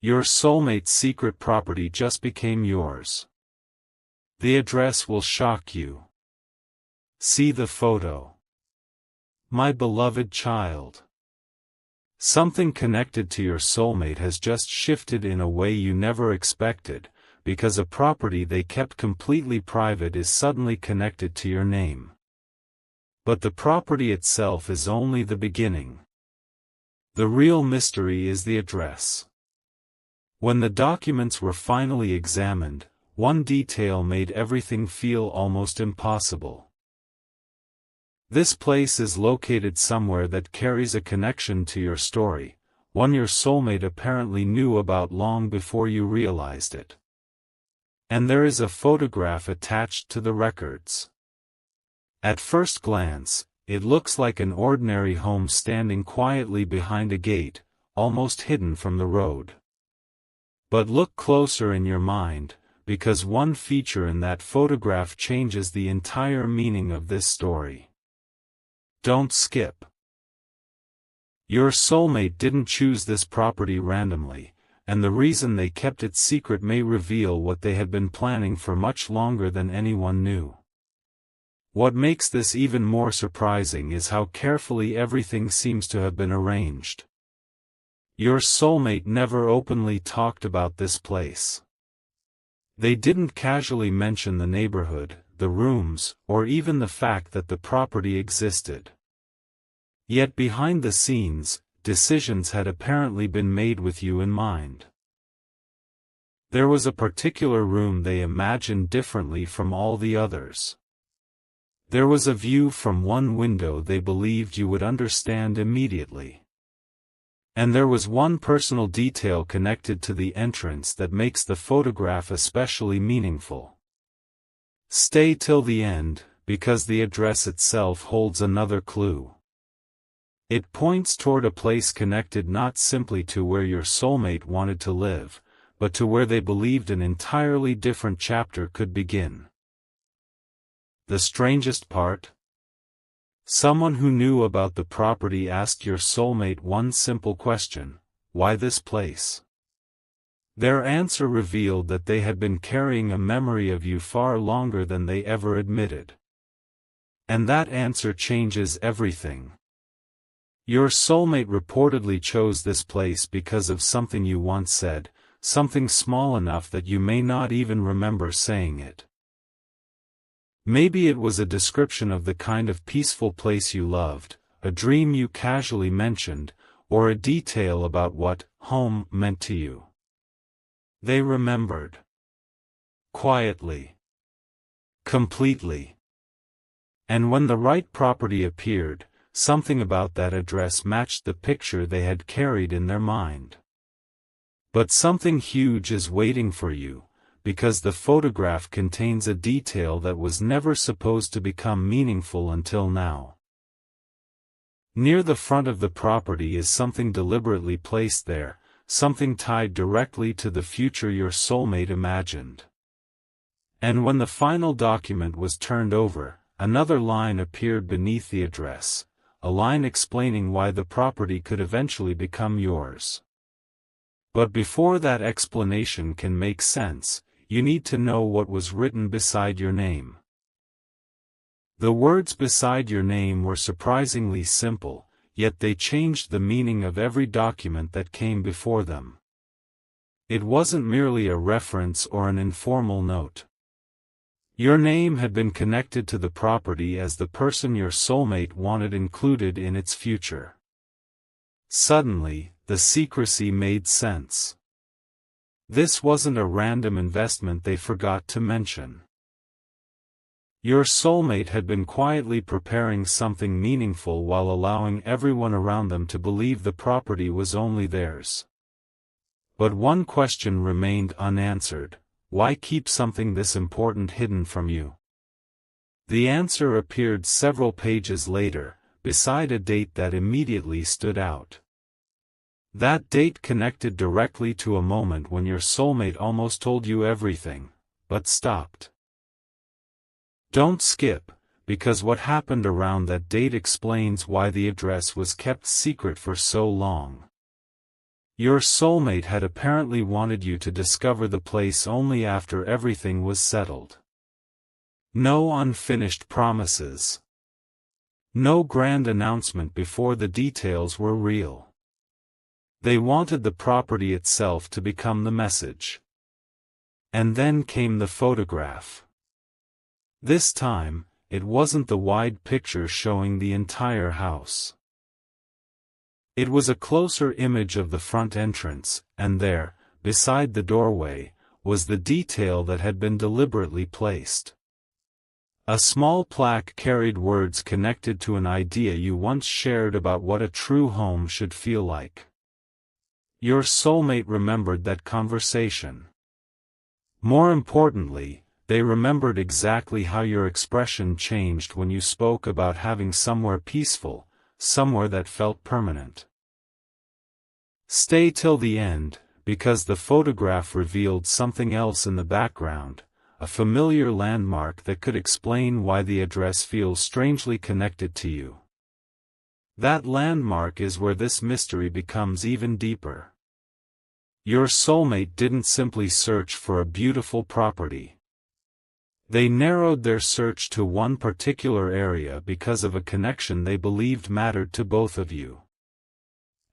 Your soulmate's secret property just became yours. The address will shock you. See the photo. My beloved child. Something connected to your soulmate has just shifted in a way you never expected, because a property they kept completely private is suddenly connected to your name. But the property itself is only the beginning. The real mystery is the address. When the documents were finally examined, one detail made everything feel almost impossible. This place is located somewhere that carries a connection to your story, one your soulmate apparently knew about long before you realized it. And there is a photograph attached to the records. At first glance, it looks like an ordinary home standing quietly behind a gate, almost hidden from the road. But look closer in your mind, because one feature in that photograph changes the entire meaning of this story. Don't skip. Your soulmate didn't choose this property randomly, and the reason they kept it secret may reveal what they had been planning for much longer than anyone knew. What makes this even more surprising is how carefully everything seems to have been arranged. Your soulmate never openly talked about this place. They didn't casually mention the neighborhood, the rooms, or even the fact that the property existed. Yet behind the scenes, decisions had apparently been made with you in mind. There was a particular room they imagined differently from all the others. There was a view from one window they believed you would understand immediately. And there was one personal detail connected to the entrance that makes the photograph especially meaningful. Stay till the end, because the address itself holds another clue. It points toward a place connected not simply to where your soulmate wanted to live, but to where they believed an entirely different chapter could begin. The strangest part? Someone who knew about the property asked your soulmate one simple question: why this place? Their answer revealed that they had been carrying a memory of you far longer than they ever admitted. And that answer changes everything. Your soulmate reportedly chose this place because of something you once said, something small enough that you may not even remember saying it. Maybe it was a description of the kind of peaceful place you loved, a dream you casually mentioned, or a detail about what home meant to you. They remembered. Quietly. Completely. And when the right property appeared, something about that address matched the picture they had carried in their mind. But something huge is waiting for you, because the photograph contains a detail that was never supposed to become meaningful until now. Near the front of the property is something deliberately placed there, something tied directly to the future your soulmate imagined. And when the final document was turned over, another line appeared beneath the address, a line explaining why the property could eventually become yours. But before that explanation can make sense, you need to know what was written beside your name. The words beside your name were surprisingly simple, yet they changed the meaning of every document that came before them. It wasn't merely a reference or an informal note. Your name had been connected to the property as the person your soulmate wanted included in its future. Suddenly, the secrecy made sense. This wasn't a random investment they forgot to mention. Your soulmate had been quietly preparing something meaningful while allowing everyone around them to believe the property was only theirs. But one question remained unanswered: why keep something this important hidden from you? The answer appeared several pages later, beside a date that immediately stood out. That date connected directly to a moment when your soulmate almost told you everything, but stopped. Don't skip, because what happened around that date explains why the address was kept secret for so long. Your soulmate had apparently wanted you to discover the place only after everything was settled. No unfinished promises. No grand announcement before the details were real. They wanted the property itself to become the message. And then came the photograph. This time, it wasn't the wide picture showing the entire house. It was a closer image of the front entrance, and there, beside the doorway, was the detail that had been deliberately placed. A small plaque carried words connected to an idea you once shared about what a true home should feel like. Your soulmate remembered that conversation. More importantly, they remembered exactly how your expression changed when you spoke about having somewhere peaceful, somewhere that felt permanent. Stay till the end, because the photograph revealed something else in the background, a familiar landmark that could explain why the address feels strangely connected to you. That landmark is where this mystery becomes even deeper. Your soulmate didn't simply search for a beautiful property. They narrowed their search to one particular area because of a connection they believed mattered to both of you.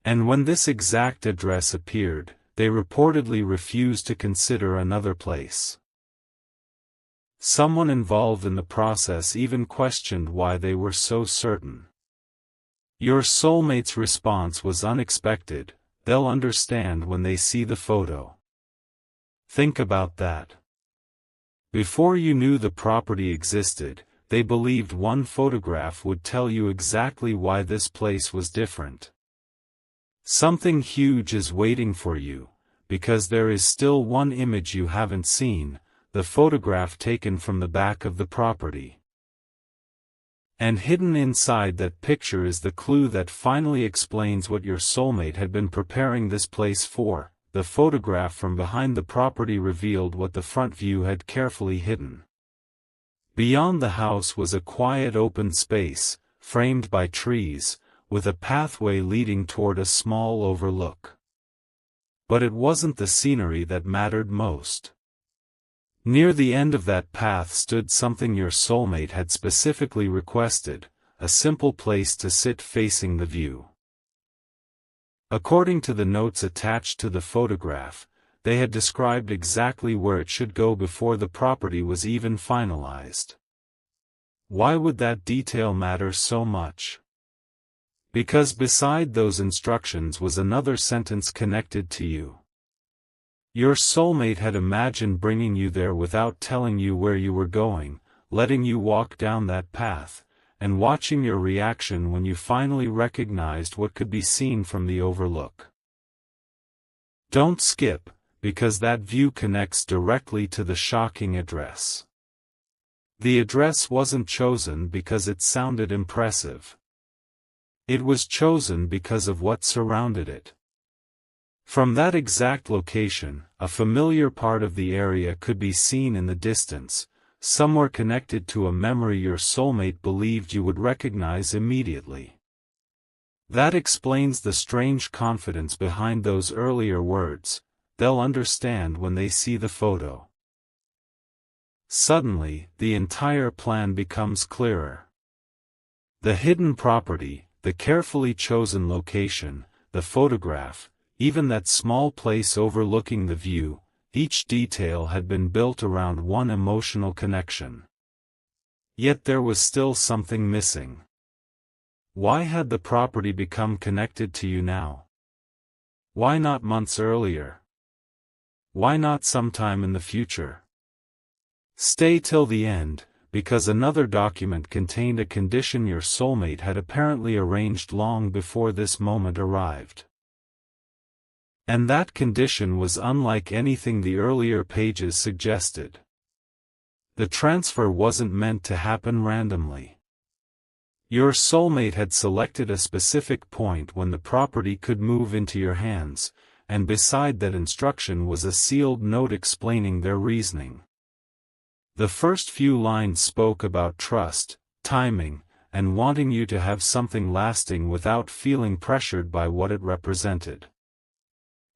And when this exact address appeared, they reportedly refused to consider another place. Someone involved in the process even questioned why they were so certain. Your soulmate's response was unexpected. They'll understand when they see the photo. Think about that. Before you knew the property existed, they believed one photograph would tell you exactly why this place was different. Something huge is waiting for you, because there is still one image you haven't seen, the photograph taken from the back of the property. And hidden inside that picture is the clue that finally explains what your soulmate had been preparing this place for. The photograph from behind the property revealed what the front view had carefully hidden. Beyond the house was a quiet open space, framed by trees, with a pathway leading toward a small overlook. But it wasn't the scenery that mattered most. Near the end of that path stood something your soulmate had specifically requested, a simple place to sit facing the view. According to the notes attached to the photograph, they had described exactly where it should go before the property was even finalized. Why would that detail matter so much? Because beside those instructions was another sentence connected to you. Your soulmate had imagined bringing you there without telling you where you were going, letting you walk down that path, and watching your reaction when you finally recognized what could be seen from the overlook. Don't skip, because that view connects directly to the shocking address. The address wasn't chosen because it sounded impressive. It was chosen because of what surrounded it. From that exact location, a familiar part of the area could be seen in the distance, somewhere connected to a memory your soulmate believed you would recognize immediately. That explains the strange confidence behind those earlier words. They'll understand when they see the photo. Suddenly, the entire plan becomes clearer. The hidden property, the carefully chosen location, the photograph, even that small place overlooking the view, each detail had been built around one emotional connection. Yet there was still something missing. Why had the property become connected to you now? Why not months earlier? Why not sometime in the future? Stay till the end, because another document contained a condition your soulmate had apparently arranged long before this moment arrived. And that condition was unlike anything the earlier pages suggested. The transfer wasn't meant to happen randomly. Your soulmate had selected a specific point when the property could move into your hands, and beside that instruction was a sealed note explaining their reasoning. The first few lines spoke about trust, timing, and wanting you to have something lasting without feeling pressured by what it represented.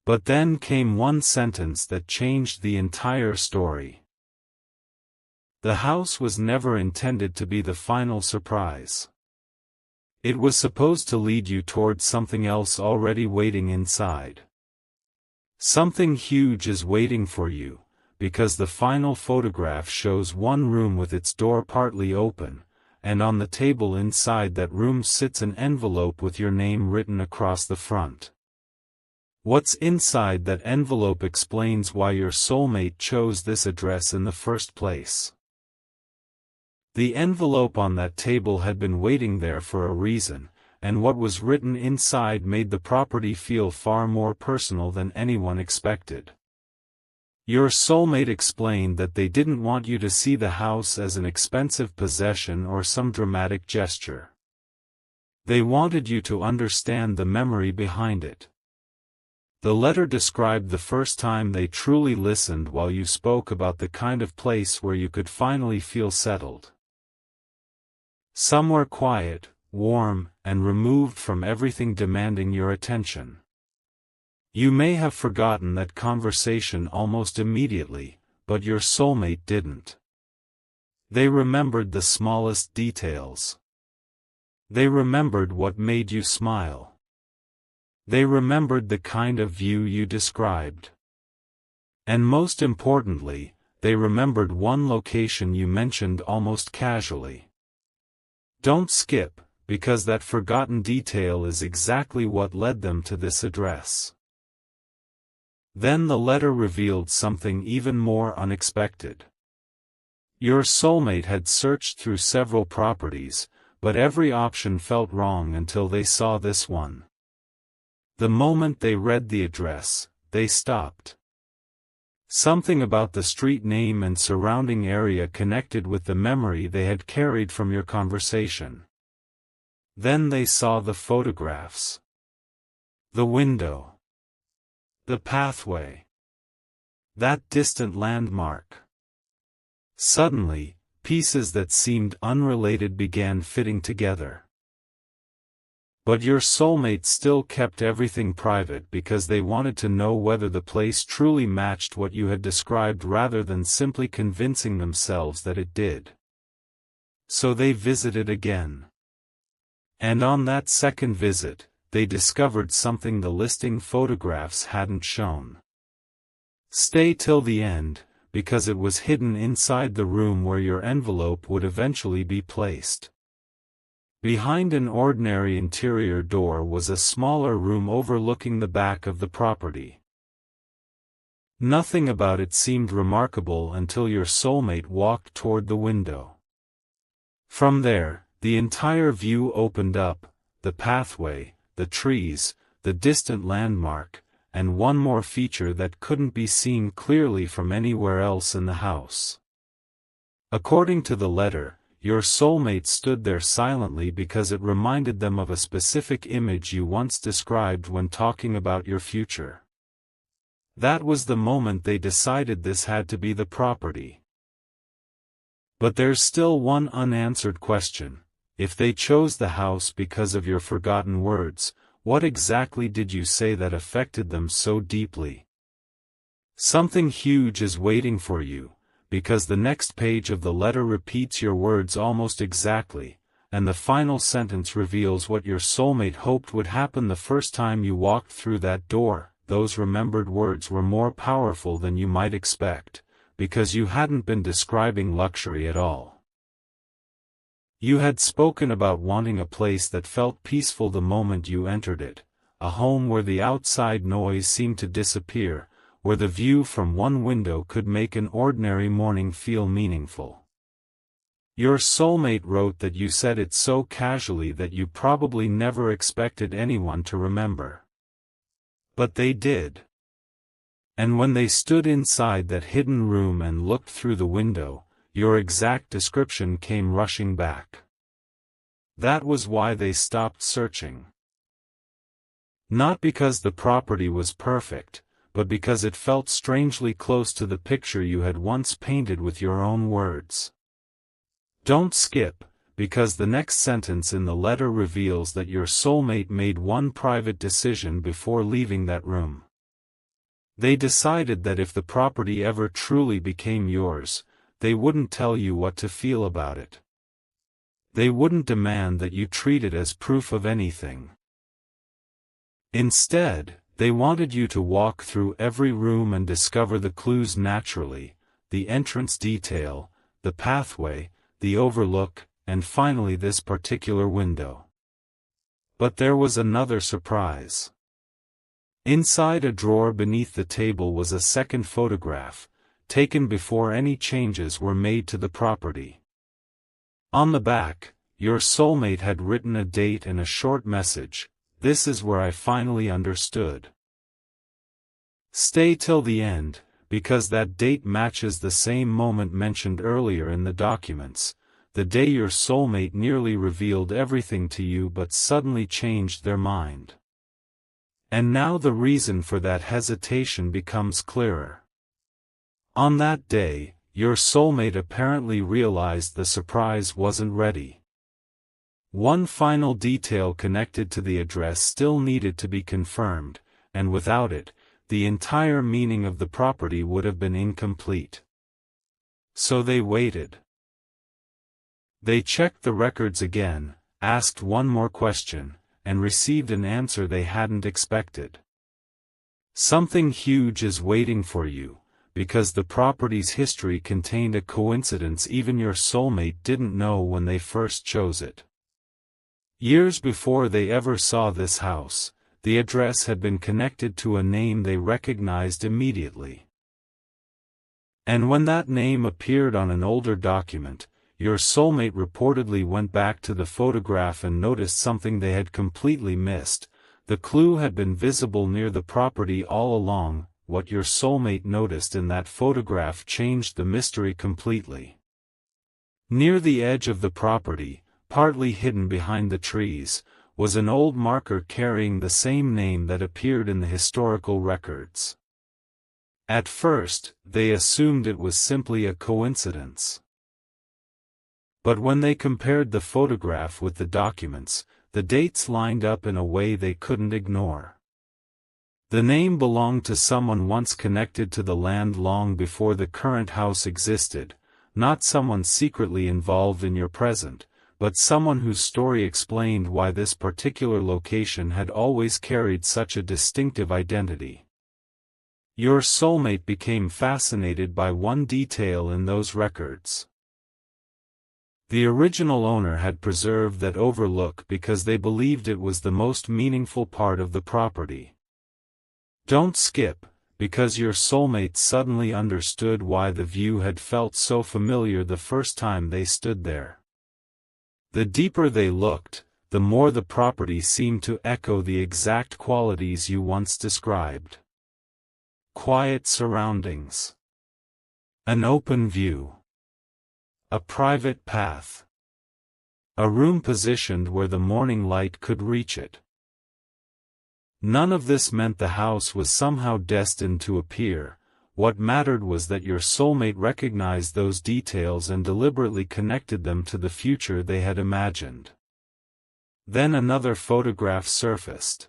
But then came one sentence that changed the entire story. The house was never intended to be the final surprise. It was supposed to lead you towards something else already waiting inside. Something huge is waiting for you, because the final photograph shows one room with its door partly open, and on the table inside that room sits an envelope with your name written across the front. What's inside that envelope explains why your soulmate chose this address in the first place. The envelope on that table had been waiting there for a reason, and what was written inside made the property feel far more personal than anyone expected. Your soulmate explained that they didn't want you to see the house as an expensive possession or some dramatic gesture. They wanted you to understand the memory behind it. The letter described the first time they truly listened while you spoke about the kind of place where you could finally feel settled. Somewhere quiet, warm, and removed from everything demanding your attention. You may have forgotten that conversation almost immediately, but your soulmate didn't. They remembered the smallest details. They remembered what made you smile. They remembered the kind of view you described. And most importantly, they remembered one location you mentioned almost casually. Don't skip, because that forgotten detail is exactly what led them to this address. Then the letter revealed something even more unexpected. Your soulmate had searched through several properties, but every option felt wrong until they saw this one. The moment they read the address, they stopped. Something about the street name and surrounding area connected with the memory they had carried from your conversation. Then they saw the photographs. The window. The pathway. That distant landmark. Suddenly, pieces that seemed unrelated began fitting together. But your soulmate still kept everything private because they wanted to know whether the place truly matched what you had described rather than simply convincing themselves that it did. So they visited again. And on that second visit, they discovered something the listing photographs hadn't shown. Stay till the end, because it was hidden inside the room where your envelope would eventually be placed. Behind an ordinary interior door was a smaller room overlooking the back of the property. Nothing about it seemed remarkable until your soulmate walked toward the window. From there, the entire view opened up, the pathway, the trees, the distant landmark, and one more feature that couldn't be seen clearly from anywhere else in the house. According to the letter, your soulmate stood there silently because it reminded them of a specific image you once described when talking about your future. That was the moment they decided this had to be the property. But there's still one unanswered question. If they chose the house because of your forgotten words, what exactly did you say that affected them so deeply? Something huge is waiting for you, because the next page of the letter repeats your words almost exactly, and the final sentence reveals what your soulmate hoped would happen the first time you walked through that door. Those remembered words were more powerful than you might expect, because you hadn't been describing luxury at all. You had spoken about wanting a place that felt peaceful the moment you entered it, a home where the outside noise seemed to disappear, where the view from one window could make an ordinary morning feel meaningful. Your soulmate wrote that you said it so casually that you probably never expected anyone to remember. But they did. And when they stood inside that hidden room and looked through the window, your exact description came rushing back. That was why they stopped searching. Not because the property was perfect, but because it felt strangely close to the picture you had once painted with your own words. Don't skip, because the next sentence in the letter reveals that your soulmate made one private decision before leaving that room. They decided that if the property ever truly became yours, they wouldn't tell you what to feel about it. They wouldn't demand that you treat it as proof of anything. Instead, they wanted you to walk through every room and discover the clues naturally, the entrance detail, the pathway, the overlook, and finally this particular window. But there was another surprise. Inside a drawer beneath the table was a second photograph, taken before any changes were made to the property. On the back, your soulmate had written a date and a short message: "This is where I finally understood." Stay till the end, because that date matches the same moment mentioned earlier in the documents, the day your soulmate nearly revealed everything to you but suddenly changed their mind. And now the reason for that hesitation becomes clearer. On that day, your soulmate apparently realized the surprise wasn't ready. One final detail connected to the address still needed to be confirmed, and without it, the entire meaning of the property would have been incomplete. So they waited. They checked the records again, asked one more question, and received an answer they hadn't expected. Something huge is waiting for you, because the property's history contained a coincidence even your soulmate didn't know when they first chose it. Years before they ever saw this house, the address had been connected to a name they recognized immediately. And when that name appeared on an older document, your soulmate reportedly went back to the photograph and noticed something they had completely missed. The clue had been visible near the property all along. What your soulmate noticed in that photograph changed the mystery completely. Near the edge of the property, partly hidden behind the trees, was an old marker carrying the same name that appeared in the historical records. At first, they assumed it was simply a coincidence. But when they compared the photograph with the documents, the dates lined up in a way they couldn't ignore. The name belonged to someone once connected to the land long before the current house existed, not someone secretly involved in your present, but someone whose story explained why this particular location had always carried such a distinctive identity. Your soulmate became fascinated by one detail in those records. The original owner had preserved that overlook because they believed it was the most meaningful part of the property. Don't skip, because your soulmate suddenly understood why the view had felt so familiar the first time they stood there. The deeper they looked, the more the property seemed to echo the exact qualities you once described. Quiet surroundings. An open view. A private path. A room positioned where the morning light could reach it. None of this meant the house was somehow destined to appear. What mattered was that your soulmate recognized those details and deliberately connected them to the future they had imagined. Then another photograph surfaced.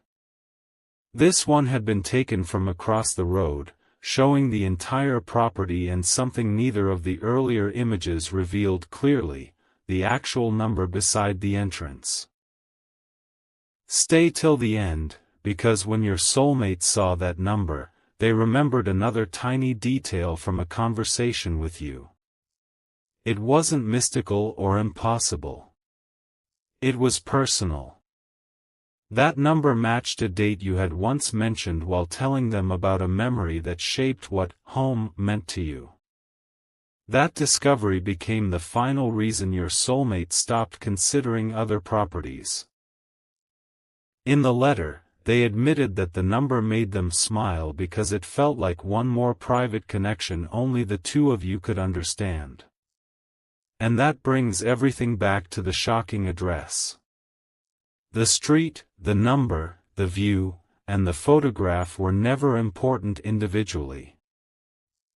This one had been taken from across the road, showing the entire property and something neither of the earlier images revealed clearly: the actual number beside the entrance. Stay till the end, because when your soulmate saw that number, they remembered another tiny detail from a conversation with you. It wasn't mystical or impossible. It was personal. That number matched a date you had once mentioned while telling them about a memory that shaped what home meant to you. That discovery became the final reason your soulmate stopped considering other properties. In the letter, they admitted that the number made them smile because it felt like one more private connection only the two of you could understand. And that brings everything back to the shocking address. The street, the number, the view, and the photograph were never important individually.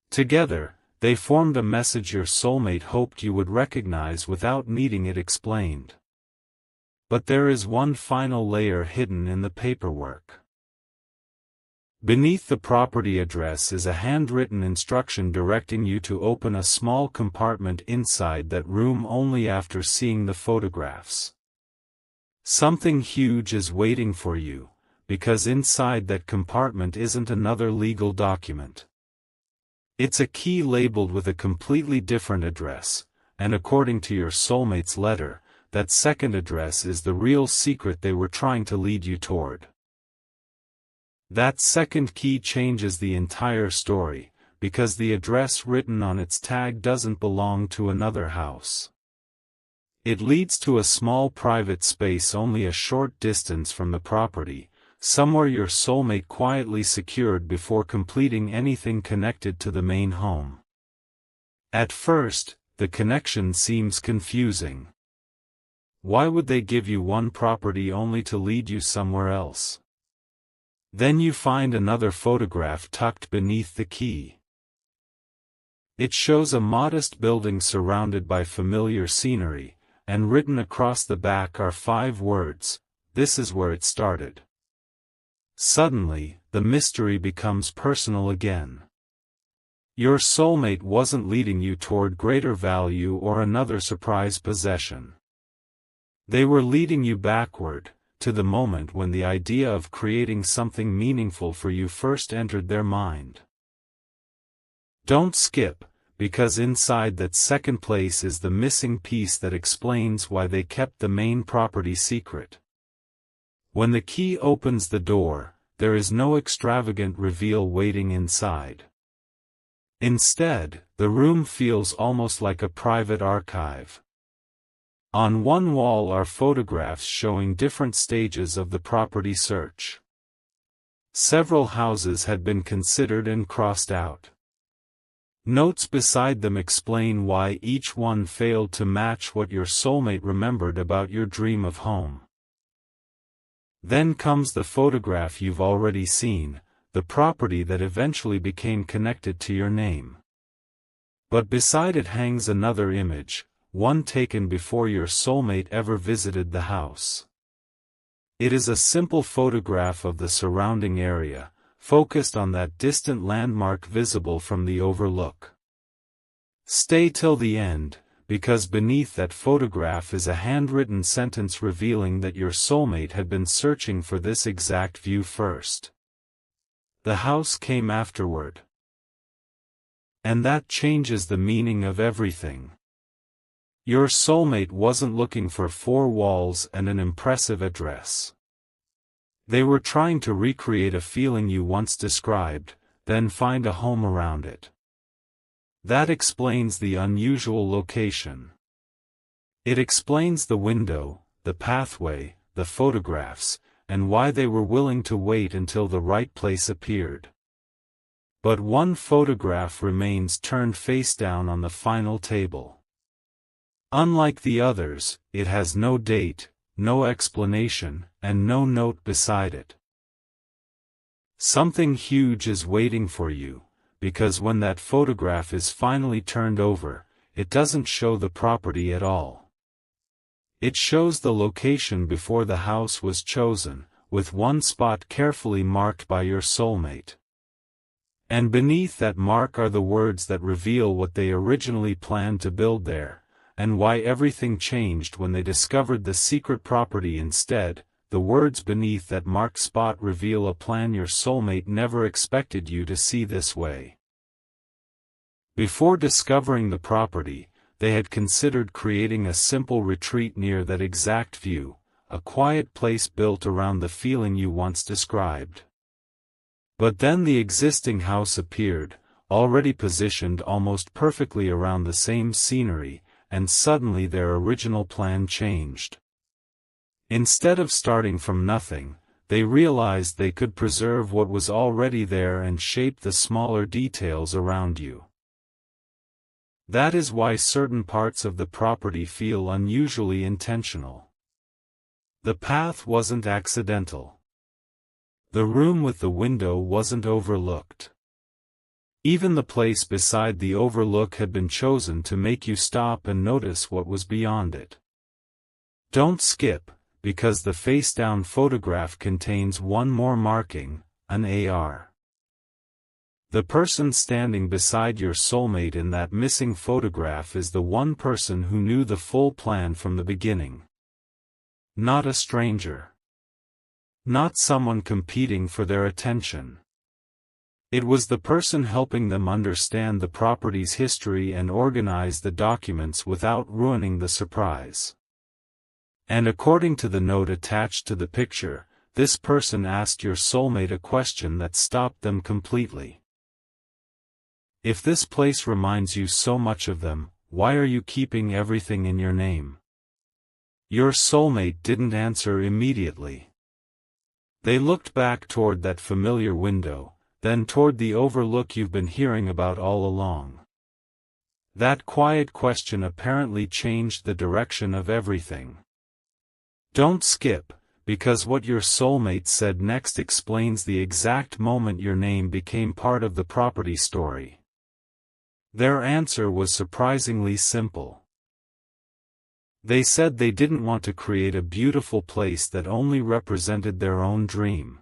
Together, they formed a message your soulmate hoped you would recognize without needing it explained. But there is one final layer hidden in the paperwork. Beneath the property address is a handwritten instruction directing you to open a small compartment inside that room only after seeing the photographs. Something huge is waiting for you, because inside that compartment isn't another legal document. It's a key labeled with a completely different address, and according to your soulmate's letter, that second address is the real secret they were trying to lead you toward. That second key changes the entire story, because the address written on its tag doesn't belong to another house. It leads to a small private space only a short distance from the property, somewhere your soulmate quietly secured before completing anything connected to the main home. At first, the connection seems confusing. Why would they give you one property only to lead you somewhere else? Then you find another photograph tucked beneath the key. It shows a modest building surrounded by familiar scenery, and written across the back are 5 words, "This is where it started." Suddenly, the mystery becomes personal again. Your soulmate wasn't leading you toward greater value or another surprise possession. They were leading you backward, to the moment when the idea of creating something meaningful for you first entered their mind. Don't skip, because inside that second place is the missing piece that explains why they kept the main property secret. When the key opens the door, there is no extravagant reveal waiting inside. Instead, the room feels almost like a private archive. On one wall are photographs showing different stages of the property search. Several houses had been considered and crossed out. Notes beside them explain why each one failed to match what your soulmate remembered about your dream of home. Then comes the photograph you've already seen, the property that eventually became connected to your name. But beside it hangs another image, one taken before your soulmate ever visited the house. It is a simple photograph of the surrounding area, focused on that distant landmark visible from the overlook. Stay till the end, because beneath that photograph is a handwritten sentence revealing that your soulmate had been searching for this exact view first. The house came afterward. And that changes the meaning of everything. Your soulmate wasn't looking for 4 walls and an impressive address. They were trying to recreate a feeling you once described, then find a home around it. That explains the unusual location. It explains the window, the pathway, the photographs, and why they were willing to wait until the right place appeared. But one photograph remains turned face down on the final table. Unlike the others, it has no date, no explanation, and no note beside it. Something huge is waiting for you, because when that photograph is finally turned over, it doesn't show the property at all. It shows the location before the house was chosen, with one spot carefully marked by your soulmate. And beneath that mark are the words that reveal what they originally planned to build there, and why everything changed when they discovered the secret property instead. The words beneath that marked spot reveal a plan your soulmate never expected you to see this way. Before discovering the property, they had considered creating a simple retreat near that exact view, a quiet place built around the feeling you once described. But then the existing house appeared, already positioned almost perfectly around the same scenery, and suddenly their original plan changed. Instead of starting from nothing, they realized they could preserve what was already there and shape the smaller details around you. That is why certain parts of the property feel unusually intentional. The path wasn't accidental. The room with the window wasn't overlooked. Even the place beside the overlook had been chosen to make you stop and notice what was beyond it. Don't skip, because the face-down photograph contains one more marking, an AR. The person standing beside your soulmate in that missing photograph is the one person who knew the full plan from the beginning. Not a stranger. Not someone competing for their attention. It was the person helping them understand the property's history and organize the documents without ruining the surprise. And according to the note attached to the picture, this person asked your soulmate a question that stopped them completely. If this place reminds you so much of them, why are you keeping everything in your name? Your soulmate didn't answer immediately. They looked back toward that familiar window, then toward the overlook you've been hearing about all along. That quiet question apparently changed the direction of everything. Don't skip, because what your soulmate said next explains the exact moment your name became part of the property story. Their answer was surprisingly simple. They said they didn't want to create a beautiful place that only represented their own dream.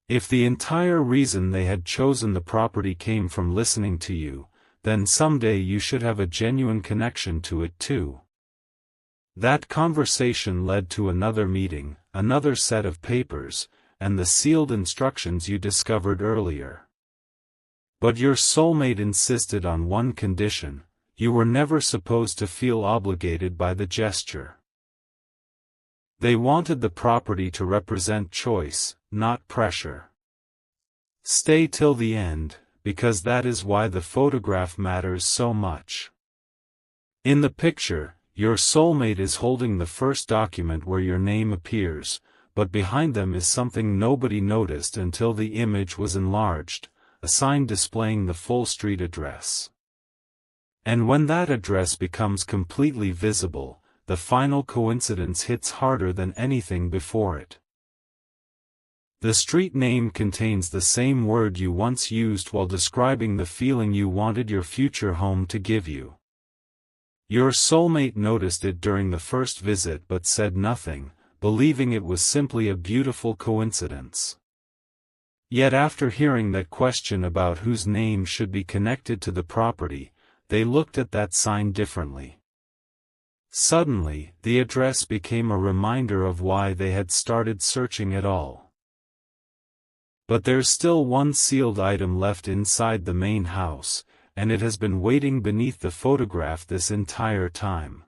If the entire reason they had chosen the property came from listening to you, then someday you should have a genuine connection to it too. That conversation led to another meeting, another set of papers, and the sealed instructions you discovered earlier. But your soulmate insisted on one condition: you were never supposed to feel obligated by the gesture. They wanted the property to represent choice, not pressure. Stay till the end, because that is why the photograph matters so much. In the picture, your soulmate is holding the first document where your name appears, but behind them is something nobody noticed until the image was enlarged, a sign displaying the full street address. And when that address becomes completely visible, the final coincidence hits harder than anything before it. The street name contains the same word you once used while describing the feeling you wanted your future home to give you. Your soulmate noticed it during the first visit but said nothing, believing it was simply a beautiful coincidence. Yet after hearing that question about whose name should be connected to the property, they looked at that sign differently. Suddenly, the address became a reminder of why they had started searching at all. But there's still one sealed item left inside the main house, and it has been waiting beneath the photograph this entire time.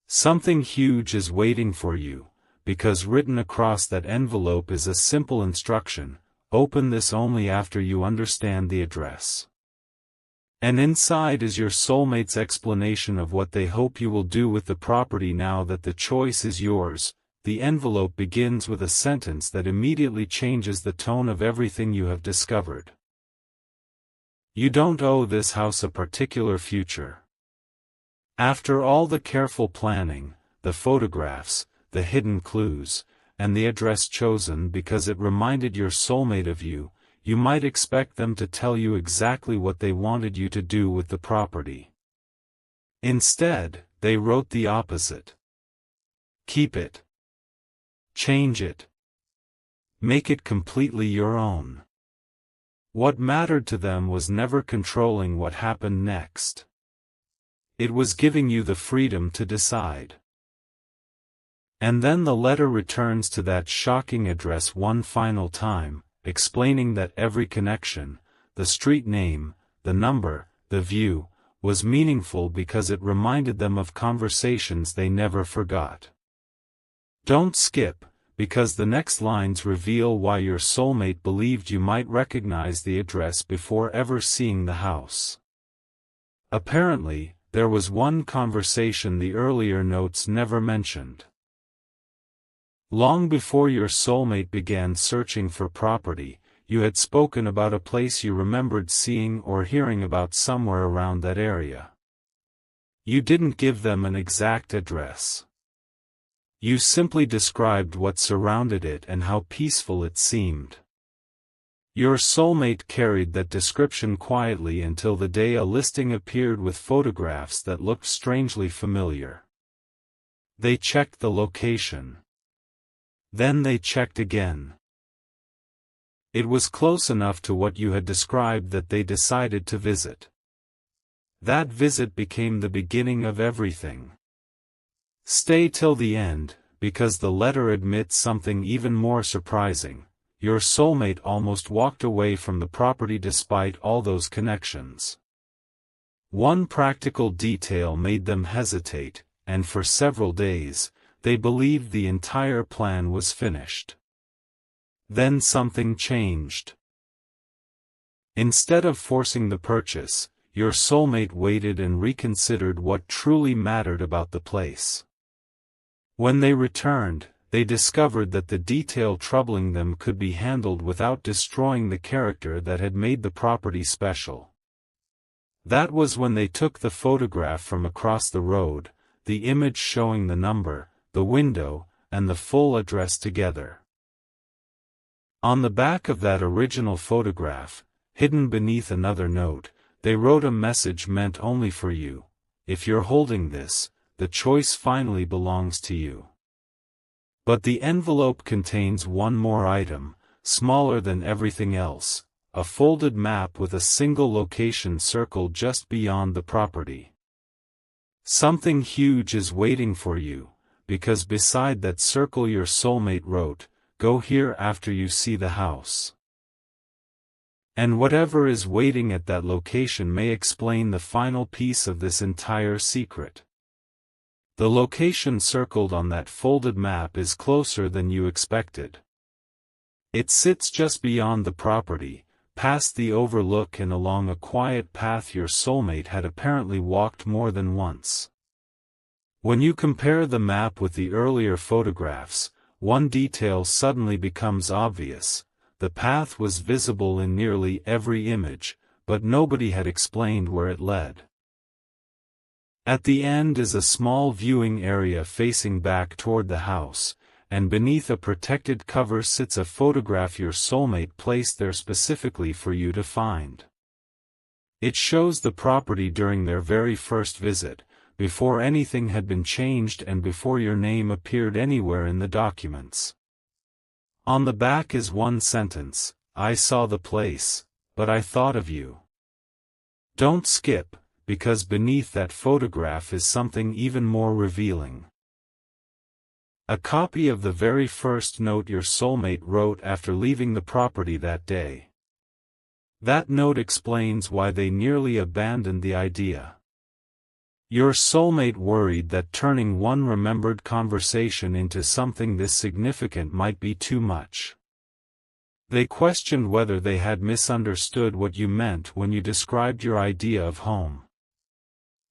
Something huge is waiting for you, because written across that envelope is a simple instruction: open this only after you understand the address. And inside is your soulmate's explanation of what they hope you will do with the property now that the choice is yours. The envelope begins with a sentence that immediately changes the tone of everything you have discovered. You don't owe this house a particular future. After all the careful planning, the photographs, the hidden clues, and the address chosen because it reminded your soulmate of you, you might expect them to tell you exactly what they wanted you to do with the property. Instead, they wrote the opposite. Keep it. Change it. Make it completely your own. What mattered to them was never controlling what happened next. It was giving you the freedom to decide. And then the letter returns to that shocking address one final time, explaining that every connection, the street name, the number, the view, was meaningful because it reminded them of conversations they never forgot. Don't skip, because the next lines reveal why your soulmate believed you might recognize the address before ever seeing the house. Apparently, there was one conversation the earlier notes never mentioned. Long before your soulmate began searching for property, you had spoken about a place you remembered seeing or hearing about somewhere around that area. You didn't give them an exact address. You simply described what surrounded it and how peaceful it seemed. Your soulmate carried that description quietly until the day a listing appeared with photographs that looked strangely familiar. They checked the location. Then they checked again. It was close enough to what you had described that they decided to visit. That visit became the beginning of everything. Stay till the end, because the letter admits something even more surprising. Your soulmate almost walked away from the property despite all those connections. One practical detail made them hesitate, and for several days, they believed the entire plan was finished. Then something changed. Instead of forcing the purchase, your soulmate waited and reconsidered what truly mattered about the place. When they returned, they discovered that the detail troubling them could be handled without destroying the character that had made the property special. That was when they took the photograph from across the road, the image showing the number, the window, and the full address together. On the back of that original photograph, hidden beneath another note, they wrote a message meant only for you. If you're holding this, the choice finally belongs to you. But the envelope contains one more item, smaller than everything else, a folded map with a single location circled just beyond the property. Something huge is waiting for you, because beside that circle your soulmate wrote, "Go here after you see the house." And whatever is waiting at that location may explain the final piece of this entire secret. The location circled on that folded map is closer than you expected. It sits just beyond the property, past the overlook and along a quiet path your soulmate had apparently walked more than once. When you compare the map with the earlier photographs, one detail suddenly becomes obvious. The path was visible in nearly every image, but nobody had explained where it led. At the end is a small viewing area facing back toward the house, and beneath a protected cover sits a photograph your soulmate placed there specifically for you to find. It shows the property during their very first visit, before anything had been changed and before your name appeared anywhere in the documents. On the back is one sentence, "I saw the place, but I thought of you." Don't skip, because beneath that photograph is something even more revealing. A copy of the very first note your soulmate wrote after leaving the property that day. That note explains why they nearly abandoned the idea. Your soulmate worried that turning one remembered conversation into something this significant might be too much. They questioned whether they had misunderstood what you meant when you described your idea of home.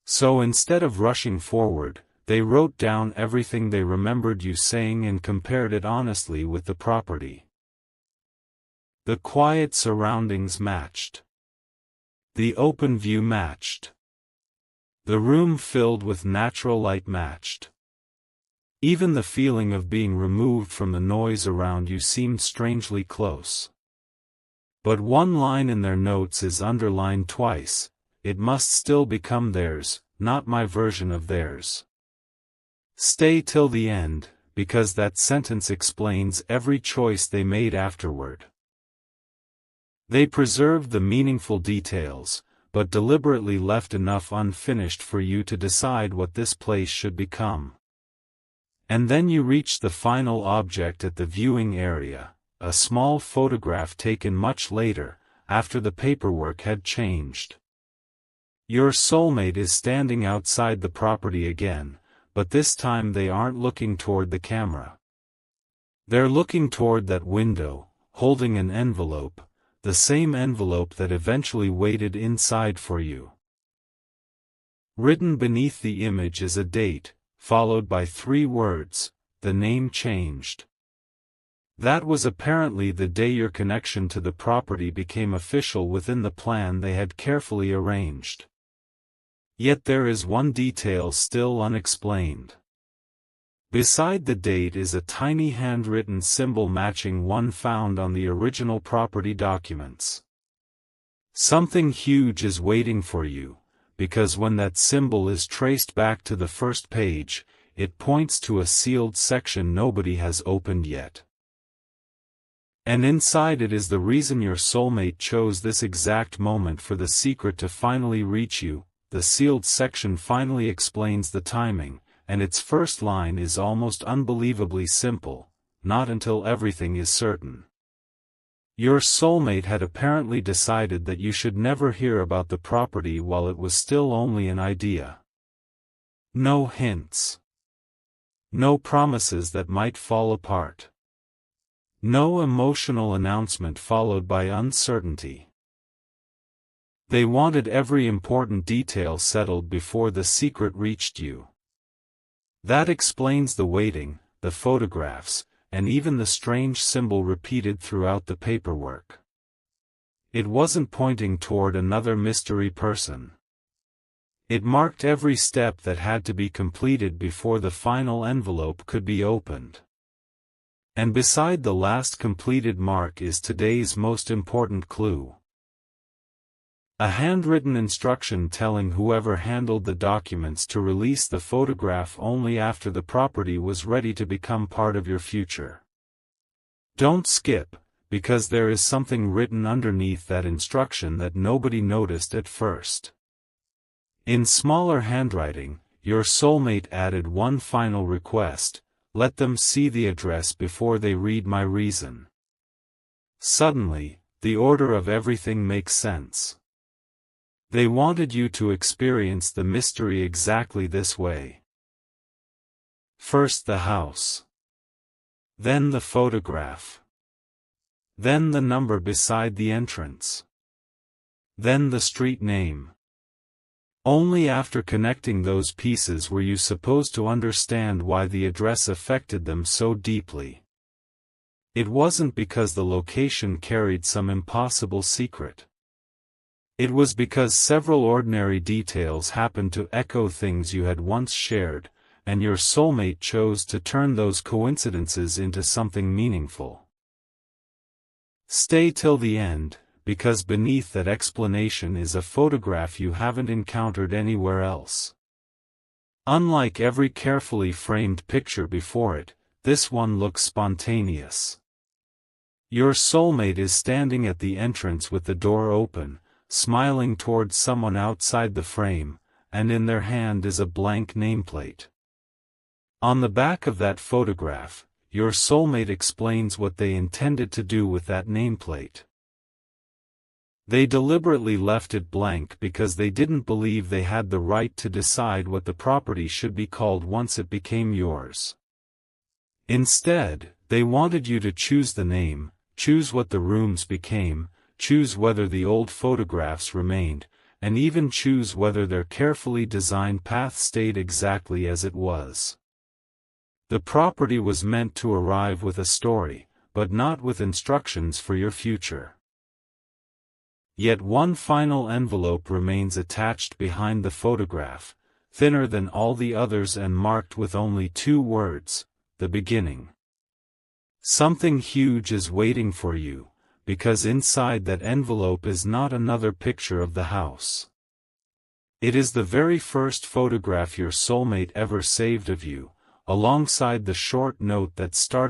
So instead of rushing forward, they wrote down everything they remembered you saying and compared it honestly with the property. The quiet surroundings matched. The open view matched. The room filled with natural light matched. Even the feeling of being removed from the noise around you seemed strangely close. But one line in their notes is underlined twice: "It must still become theirs, not my version of theirs." Stay till the end, because that sentence explains every choice they made afterward. They preserved the meaningful details, but deliberately left enough unfinished for you to decide what this place should become. And then you reach the final object at the viewing area, a small photograph taken much later, after the paperwork had changed. Your soulmate is standing outside the property again, but this time they aren't looking toward the camera. They're looking toward that window, holding an envelope, the same envelope that eventually waited inside for you. Written beneath the image is a date, followed by 3 words, "The name changed." That was apparently the day your connection to the property became official within the plan they had carefully arranged. Yet there is one detail still unexplained. Beside the date is a tiny handwritten symbol matching one found on the original property documents. Something huge is waiting for you, because when that symbol is traced back to the first page, it points to a sealed section nobody has opened yet. And inside it is the reason your soulmate chose this exact moment for the secret to finally reach you. The sealed section finally explains the timing, and its first line is almost unbelievably simple: not until everything is certain. Your soulmate had apparently decided that you should never hear about the property while it was still only an idea. No hints. No promises that might fall apart. No emotional announcement followed by uncertainty. They wanted every important detail settled before the secret reached you. That explains the waiting, the photographs, and even the strange symbol repeated throughout the paperwork. It wasn't pointing toward another mystery person. It marked every step that had to be completed before the final envelope could be opened. And beside the last completed mark is today's most important clue. A handwritten instruction telling whoever handled the documents to release the photograph only after the property was ready to become part of your future. Don't skip, because there is something written underneath that instruction that nobody noticed at first. In smaller handwriting, your soulmate added one final request: let them see the address before they read my reason. Suddenly, the order of everything makes sense. They wanted you to experience the mystery exactly this way. First the house. Then the photograph. Then the number beside the entrance. Then the street name. Only after connecting those pieces were you supposed to understand why the address affected them so deeply. It wasn't because the location carried some impossible secret. It was because several ordinary details happened to echo things you had once shared, and your soulmate chose to turn those coincidences into something meaningful. Stay till the end, because beneath that explanation is a photograph you haven't encountered anywhere else. Unlike every carefully framed picture before it, this one looks spontaneous. Your soulmate is standing at the entrance with the door open, smiling towards someone outside the frame, and in their hand is a blank nameplate. On the back of that photograph, your soulmate explains what they intended to do with that nameplate. They deliberately left it blank because they didn't believe they had the right to decide what the property should be called once it became yours. Instead, they wanted you to choose the name, choose what the rooms became, choose whether the old photographs remained, and even choose whether their carefully designed path stayed exactly as it was. The property was meant to arrive with a story, but not with instructions for your future. Yet one final envelope remains attached behind the photograph, thinner than all the others and marked with only 2 words: the beginning. Something huge is waiting for you, because inside that envelope is not another picture of the house. It is the very first photograph your soulmate ever saved of you, alongside the short note that started